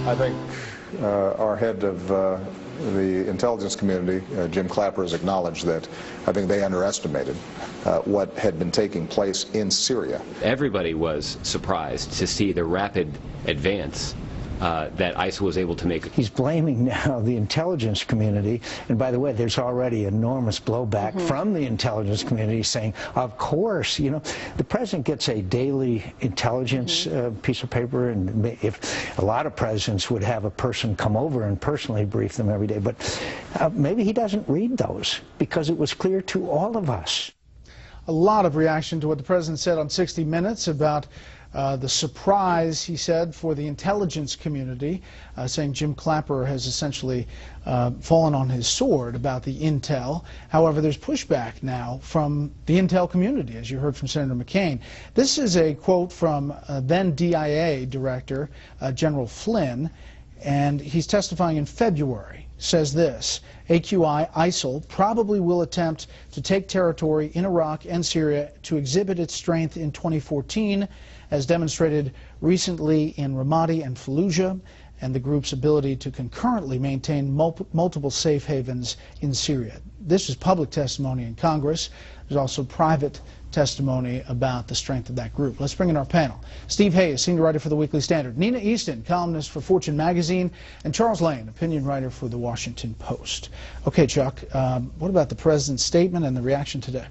I think our head of the intelligence community, Jim Clapper, has acknowledged that I think they underestimated what had been taking place in Syria. Everybody was surprised to see the rapid advance that ISIL was able to make. He's blaming now the intelligence community, and by the way, there's already enormous blowback from the intelligence community saying, of course, you know, the president gets a daily intelligence piece of paper, and if a lot of presidents would have a person come over and personally brief them every day, but maybe he doesn't read those, because it was clear to all of us. A lot of reaction to what the president said on 60 Minutes about the surprise, he said, for the intelligence community, saying Jim Clapper has essentially fallen on his sword about the intel. However, there's pushback now from the intel community, as you heard from Senator McCain. This is a quote from then DIA Director General Flynn, and he's testifying in February. Says this: AQI, ISIL, probably will attempt to take territory in Iraq and Syria to exhibit its strength in 2014, as demonstrated recently in Ramadi and Fallujah, and the group's ability to concurrently maintain multiple safe havens in Syria. This is public testimony in Congress. There's also private testimony about the strength of that group. Let's bring in our panel. Steve Hayes, senior writer for the Weekly Standard. Nina Easton, columnist for Fortune magazine. And Charles Lane, opinion writer for the Washington Post. Okay, Chuck, what about the president's statement and the reaction today?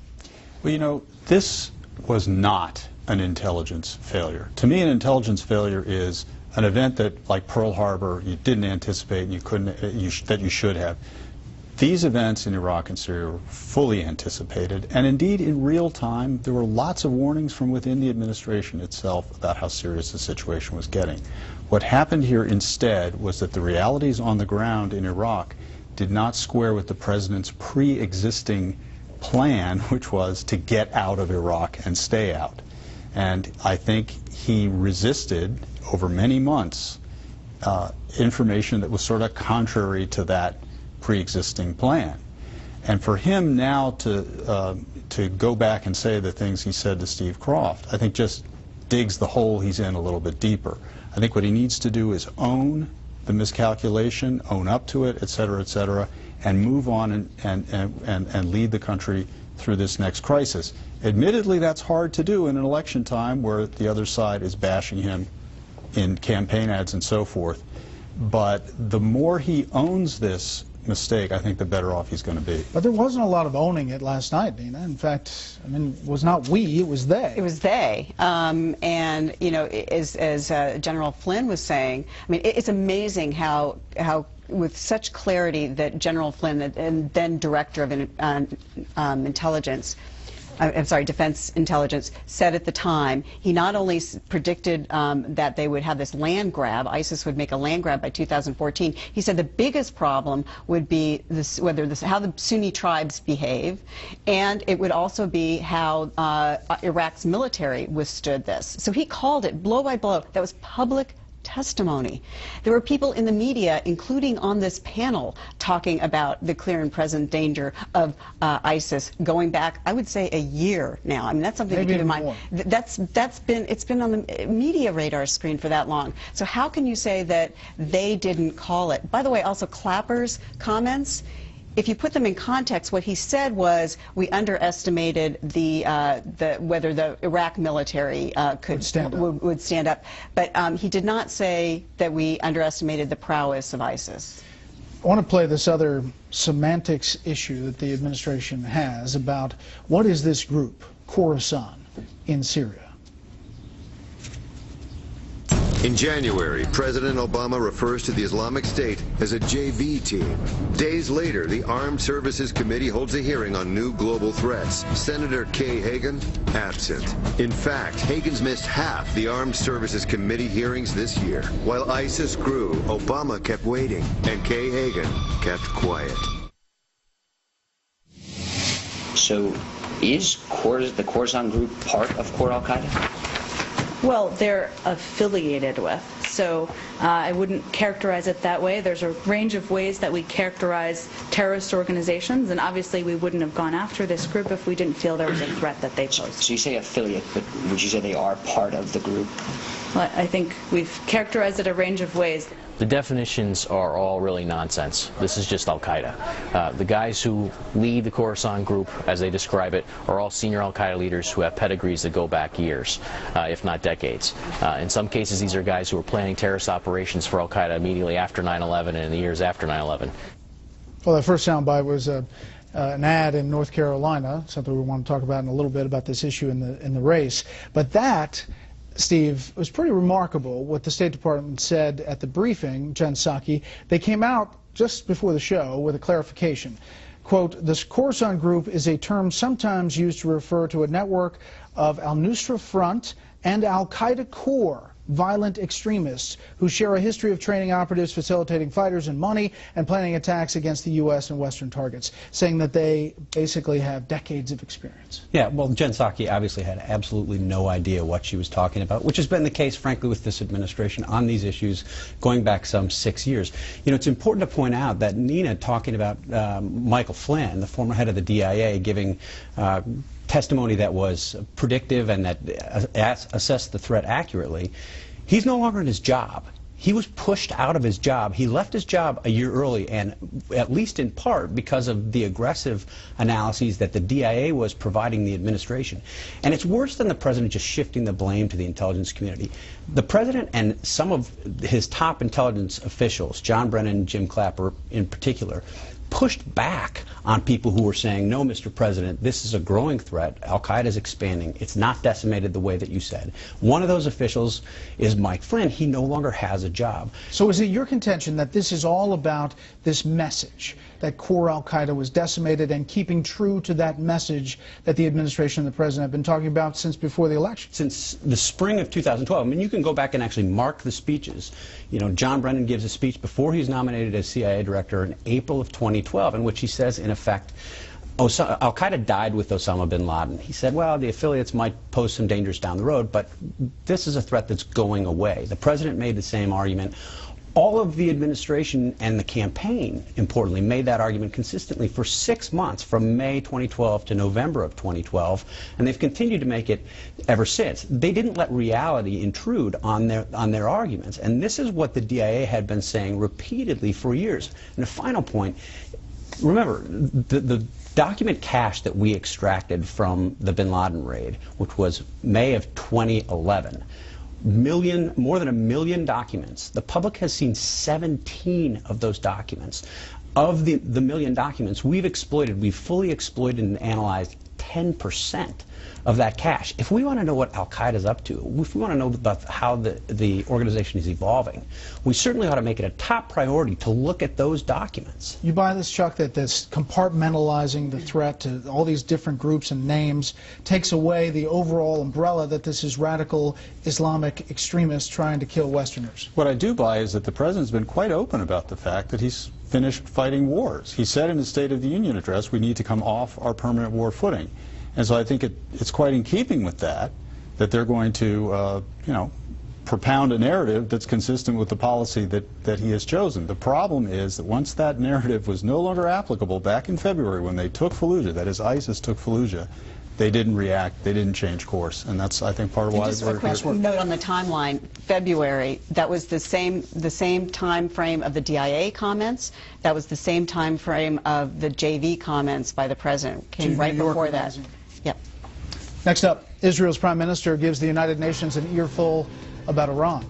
Well, you know, this was not an intelligence failure. To me, an intelligence failure is an event that, like Pearl Harbor, you didn't anticipate and you couldn't, that you should have. These events in Iraq and Syria were fully anticipated, and indeed, in real time, there were lots of warnings from within the administration itself about how serious the situation was getting. What happened here instead was that the realities on the ground in Iraq did not square with the president's pre-existing plan, which was to get out of Iraq and stay out. And I think he resisted, over many months, information that was sort of contrary to that pre-existing plan. And for him now to go back and say the things he said to Steve Croft, I think just digs the hole he's in a little bit deeper. I think what he needs to do is own the miscalculation, own up to it, et cetera, and move on and lead the country through this next crisis. Admittedly, that's hard to do in an election time where the other side is bashing him in campaign ads and so forth. But the more he owns this mistake, I think the better off he's going to be. But there wasn't a lot of owning it last night, Nina. In fact, I mean, it was not we, it was they. It was they. And, you know, as General Flynn was saying, I mean, it's amazing how with such clarity that General Flynn, and then Director of Intelligence, I'm sorry, Defense Intelligence, said at the time, he not only predicted that they would have this land grab, ISIS would make a land grab by 2014, he said the biggest problem would be how the Sunni tribes behave, and it would also be how Iraq's military withstood this. So he called it blow by blow. That was public testimony. There were people in the media, including on this panel, talking about the clear and present danger of ISIS going back, I would say, a year now. I mean, that's something to keep in mind. It's been on the media radar screen for that long. So how can you say that they didn't call it? By the way, also Clapper's comments, if you put them in context, what he said was we underestimated whether the Iraq military would stand up. But he did not say that we underestimated the prowess of ISIS. I want to play this other semantics issue that the administration has about what is this group, Khorasan, in Syria. In January, President Obama refers to the Islamic State as a JV team. Days later, the Armed Services Committee holds a hearing on new global threats. Senator Kay Hagan, absent. In fact, Hagan's missed half the Armed Services Committee hearings this year. While ISIS grew, Obama kept waiting, and Kay Hagan kept quiet. So is the Khorasan group part of Core Al-Qaeda? Well, they're affiliated with, so I wouldn't characterize it that way. There's a range of ways that we characterize terrorist organizations, and obviously we wouldn't have gone after this group if we didn't feel there was a threat that they posed. So you say affiliate, but would you say they are part of the group? Well, I think we've characterized it a range of ways. The definitions are all really nonsense. This is just Al-Qaeda. The guys who lead the Khorasan group, as they describe it, are all senior Al-Qaeda leaders who have pedigrees that go back years, if not decades. In some cases, these are guys who were planning terrorist operations for Al-Qaeda immediately after 9/11 and in the years after 9/11. Well, that first soundbite was an ad in North Carolina, something we want to talk about in a little bit about this issue in the race. But that, Steve, was pretty remarkable what the State Department said at the briefing, Jen Psaki. They came out just before the show with a clarification. Quote, "The Khorasan group is a term sometimes used to refer to a network of al-Nusra Front and al-Qaeda core violent extremists who share a history of training operatives, facilitating fighters and money, and planning attacks against the U.S. and Western targets," saying that they basically have decades of experience. Yeah, well, Jen Psaki obviously had absolutely no idea what she was talking about, which has been the case, frankly, with this administration on these issues going back some 6 years. You know, it's important to point out that Nina talking about Michael Flynn, the former head of the DIA, giving testimony that was predictive and that assessed the threat accurately. He's no longer in his job. He was pushed out of his job. He left his job a year early, and at least in part because of the aggressive analyses that the DIA was providing the administration. And it's worse than the president just shifting the blame to the intelligence community. The president and some of his top intelligence officials, John Brennan and Jim Clapper in particular, pushed back on people who were saying, no, Mr. President, this is a growing threat. Al-Qaeda is expanding. It's not decimated the way that you said. One of those officials is Mike Flynn. He no longer has a job. So is it your contention that this is all about this message, that core Al-Qaeda was decimated, and keeping true to that message that the administration and the president have been talking about since before the election? Since the spring of 2012. I mean, you can go back and actually mark the speeches. You know, John Brennan gives a speech before he's nominated as CIA director in April of 2012, in which he says, in effect, Al-Qaeda died with Osama bin Laden. He said, well, the affiliates might pose some dangers down the road, but this is a threat that's going away. The president made the same argument. All of the administration and the campaign, importantly, made that argument consistently for 6 months, from May 2012 to November of 2012, and they've continued to make it ever since. They didn't let reality intrude on their arguments, and this is what the DIA had been saying repeatedly for years. And the final point, remember, the document cache that we extracted from the bin Laden raid, which was May of 2011, more than 1 million documents. The public has seen 17 of those documents. Of the million documents, we've fully exploited and analyzed 10% of that cache. If we want to know what Al-Qaeda is up to, if we want to know about how the organization is evolving, we certainly ought to make it a top priority to look at those documents. You buy this, Chuck, that this compartmentalizing the threat to all these different groups and names takes away the overall umbrella that this is radical Islamic extremists trying to kill Westerners? What I do buy is that the president's been quite open about the fact that he's finished fighting wars. He said in his State of the Union address, we need to come off our permanent war footing. And so I think it's quite in keeping with that they're going to, you know, propound a narrative that's consistent with the policy that he has chosen. The problem is that once that narrative was no longer applicable back in February when they took Fallujah, that is, ISIS took Fallujah, they didn't react, they didn't change course, and that's, I think, part of why just a quick note on the timeline. February, that was the same time frame of the DIA comments. That was the same time frame of the JV comments by the president. Came right before that. Yep. Next up, Israel's prime minister gives the United Nations an earful about Iran.